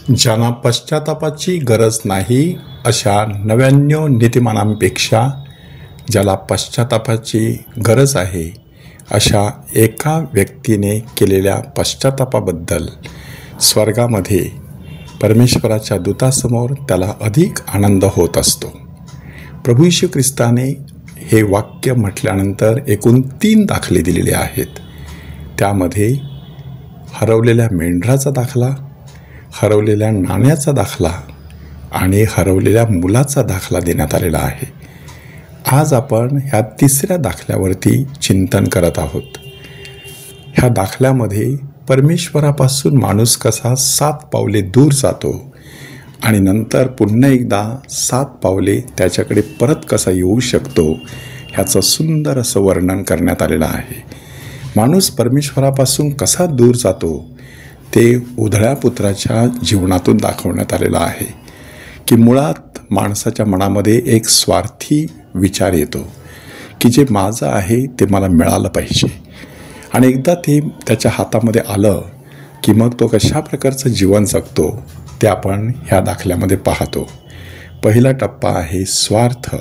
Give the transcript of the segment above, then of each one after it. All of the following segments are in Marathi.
ज्यांना पश्चातापाची गरज नाही अशा 99 नीतिमानांपेक्षा ज्याला पश्चातापाची गरज आहे अशा एका व्यक्तीने केलेल्या पश्चातापाबद्दल स्वर्गामध्ये परमेश्वराच्या दूतासमोर त्याला अधिक आनंद होत असतो. प्रभू येशू ख्रिस्ताने हे वाक्य म्हटल्यानंतर एकूण 3 दाखले दिलेले आहेत. त्यामध्ये हरवलेल्या मेंढराचा दाखला, हरवलेल्या नाण्याचा दाखला आणि हरवलेल्या मुलाचा दाखला देण्यात आलेला आहे. आज आपण ह्या 3ऱ्या दाखल्यावरती चिंतन करत आहोत. ह्या दाखल्यामध्ये परमेश्वरापासून माणूस कसा 7 पावले दूर जातो आणि नंतर पुन्हा एकदा 7 पावले त्याच्याकडे परत कसा येऊ शकतो ह्याचं सुंदर असं वर्णन करण्यात आलेलं आहे. माणूस परमेश्वरापासून कसा दूर जातो ते उधळ्या पुत्राच्या जीवनातून दाखवण्यात आलेलं आहे की मुळात माणसाच्या मनामध्ये एक स्वार्थी विचार येतो की जे माझं आहे ते मला मिळालं पाहिजे. आणि एकदा ते त्याच्या हातामध्ये आलं की मग तो कशा प्रकारचं जीवन जगतो ते आपण ह्या दाखल्यामध्ये पाहतो. पहिला टप्पा आहे स्वार्थ.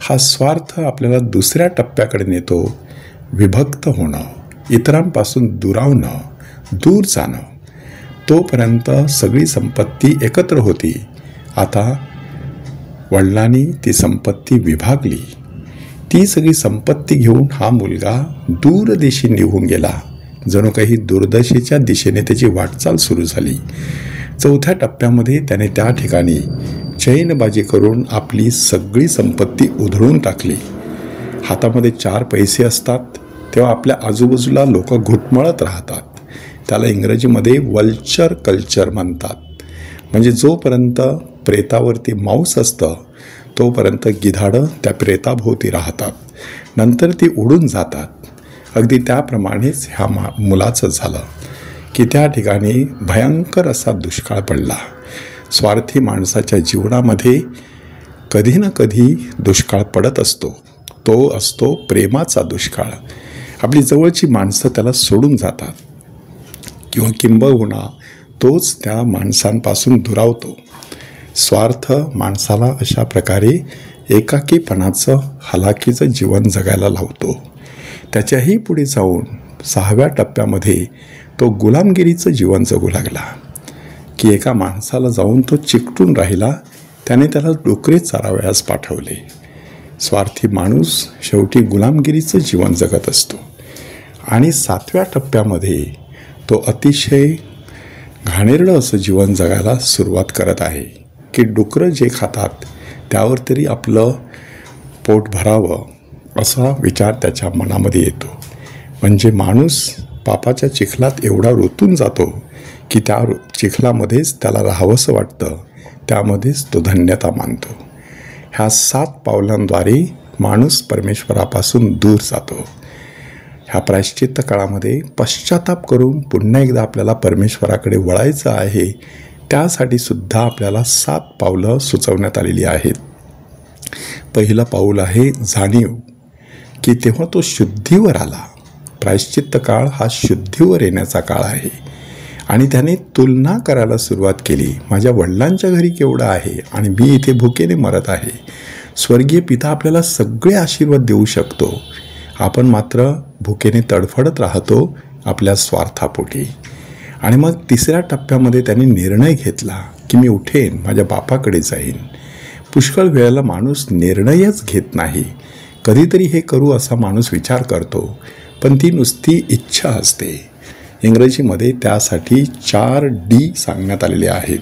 हा स्वार्थ आपल्याला दुसऱ्या टप्प्याकडे नेतो, विभक्त होणं, इतरांपासून दुरावणं, दूर जाणं. तोपर्यंत सगळी संपत्ती एकत्र होती. आता वडिलांनी ती संपत्ती विभागली. ती सगळी संपत्ती घेऊन हा मुलगा दूरदेशी निघून गेला. जणू काही दुर्दशेच्या दिशेने त्याची वाटचाल सुरू झाली. 4थ्या टप्प्यामध्ये त्याने त्या ठिकाणी चैनबाजी करून आपली सगळी संपत्ती उधळून टाकली. हातामध्ये 4 पैसे असतात तेव्हा आपल्या आजूबाजूला लोक घुटमळत राहतात. त्याला इंग्रजीमध्ये वल्चर कल्चर म्हणतात. म्हणजे जोपर्यंत प्रेतावरती मांस असतं तोपर्यंत गिधाडं त्या प्रेताभोवती राहतात, नंतर ती उडून जातात. अगदी त्याप्रमाणेच ह्या मुलाचं झालं की त्या ठिकाणी भयंकर असा दुष्काळ पडला. स्वार्थी माणसाच्या जीवनामध्ये कधी ना कधी दुष्काळ पडत असतो. तो असतो प्रेमाचा दुष्काळ. आपली जवळची माणसं त्याला सोडून जातात किंवा किंबहुना तोच त्या माणसांपासून दुरावतो. स्वार्थ माणसाला अशा प्रकारे एकाकीपणाचं, हलाखीचं जीवन जगायला लावतो. त्याच्याही पुढे जाऊन 6व्या टप्प्यामध्ये तो गुलामगिरीचं जीवन जगू लागला की एका माणसाला जाऊन तो चिकटून राहिला. त्याने त्याला डुकरे चारावयास पाठवले. स्वार्थी माणूस शेवटी गुलामगिरीचं जीवन जगत असतो. आणि 7व्या टप्प्यामध्ये तो अतिशय घाणेरडं असं जीवन जगायला सुरुवात करत आहे की डुकरं जे खातात त्यावर तरी आपलं पोट भरावं असा विचार त्याच्या मनामध्ये येतो. म्हणजे माणूस पापाच्या चिखलात एवढा रुतून जातो की त्या चिखलामध्येच त्याला राहावंसं वाटतं, त्यामध्येच तो धन्यता मानतो. ह्या 7 पावलांद्वारे माणूस परमेश्वरापासून दूर जातो. ह्या प्रायश्चित्त काळामध्ये पश्चाताप करून पुन्हा एकदा आपल्याला परमेश्वराकडे वळायचं आहे. त्यासाठी सुद्धा आपल्याला 7 पावलं सुचवण्यात आलेली आहेत. पहिलं पाऊल आहे जाणीव की तेव्हा तो शुद्धीवर आला. प्रायश्चित्त काळ हा शुद्धीवर येण्याचा काळ आहे. आणि त्याने तुलना करायला सुरुवात केली. माझ्या वडिलांच्या घरी केवढं आहे आणि मी इथे भुकेने मरत आहे. स्वर्गीय पिता आपल्याला सगळे आशीर्वाद देऊ शकतो. आपण मात्र भुकेने तडफडत राहतो आपल्या स्वार्थापोटी. आणि मग 3ऱ्या टप्प्यामध्ये त्यांनी निर्णय घेतला की मी उठेन, माझ्या बापाकडे जाईन. पुष्कळ वेळेला माणूस निर्णयच घेत नाही. कधीतरी हे करू असा माणूस विचार करतो, पण ती नुसती इच्छा असते. इंग्रजीमध्ये त्यासाठी 4 D सांगण्यात आलेले आहेत.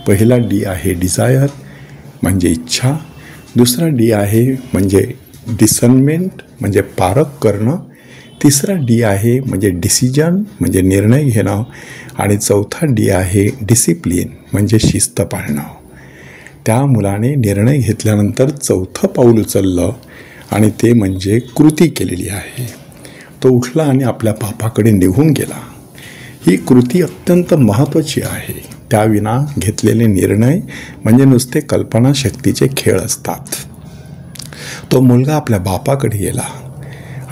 पहिला D आहे डिझायर म्हणजे इच्छा. दुसरा D आहे म्हणजे डिसर्नमेंट म्हणजे पारख करणं. 3रा D आहे म्हणजे डिसिजन म्हणजे निर्णय घेणं. आणि 4था D आहे डिसिप्लिन म्हणजे शिस्त पाळणं. त्या मुलाने निर्णय घेतल्यानंतर 4थं पाऊल उचललं आणि ते म्हणजे कृती केलेली आहे. तो उठला आणि आपल्या बापाकडे निघून गेला. ही कृती अत्यंत महत्त्वाची आहे. त्याविना घेतलेले निर्णय म्हणजे नुसते कल्पनाशक्तीचे खेळ असतात. तो मुलगा आपल्या बापाकडे गेला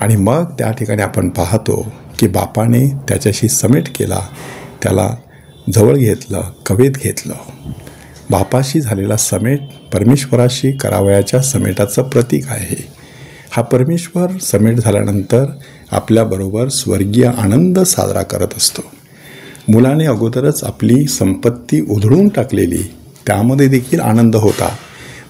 आणि मग त्या ठिकाणी आपण पाहतो की बापाने त्याच्याशी समेट केला. त्याला जवळ घेतलं, कवेत घेतलं. बापाशी झालेला समेट परमेश्वराशी करावयाच्या समेटाचं प्रतीक आहे. हा परमेश्वर समेट झाल्यानंतर आपल्याबरोबर स्वर्गीय आनंद साजरा करत असतो. मुलाने अगोदरच आपली संपत्ती उधळून टाकलेली, त्यामध्ये देखील आनंद होता,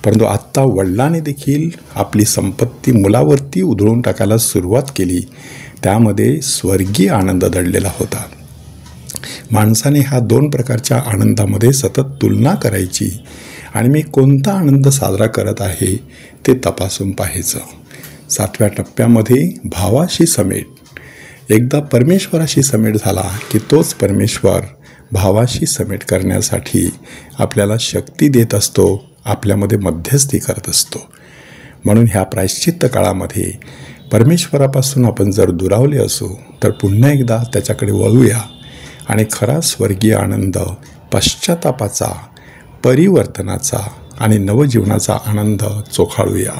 परंतु आत्ता वडिलांनी देखील आपली संपत्ती मुलावरती उधळून टाकायला सुरुवात केली, त्यामध्ये स्वर्गीय आनंद दडलेला होता. माणसाने ह्या दोन प्रकारच्या आनंदामध्ये सतत तुलना करायची आणि मी कोणता आनंद साजरा करत आहे ते तपासून पाहायचं. 7व्या टप्प्यामध्ये भावाशी समेट. एकदा परमेश्वराशी समेट झाला की तोच परमेश्वर भावाशी समेट करण्यासाठी आपल्याला शक्ती देत असतो, आपल्यामध्ये मध्यस्थी करत असतो. म्हणून ह्या प्रायश्चित्त काळामध्ये परमेश्वरापासून आपण जर दुरावले असू तर पुन्हा एकदा त्याच्याकडे वळूया आणि खरा स्वर्गीय आनंद, पश्चातापाचा, परिवर्तनाचा आणि नवजीवनाचा आनंद चोखाळूया.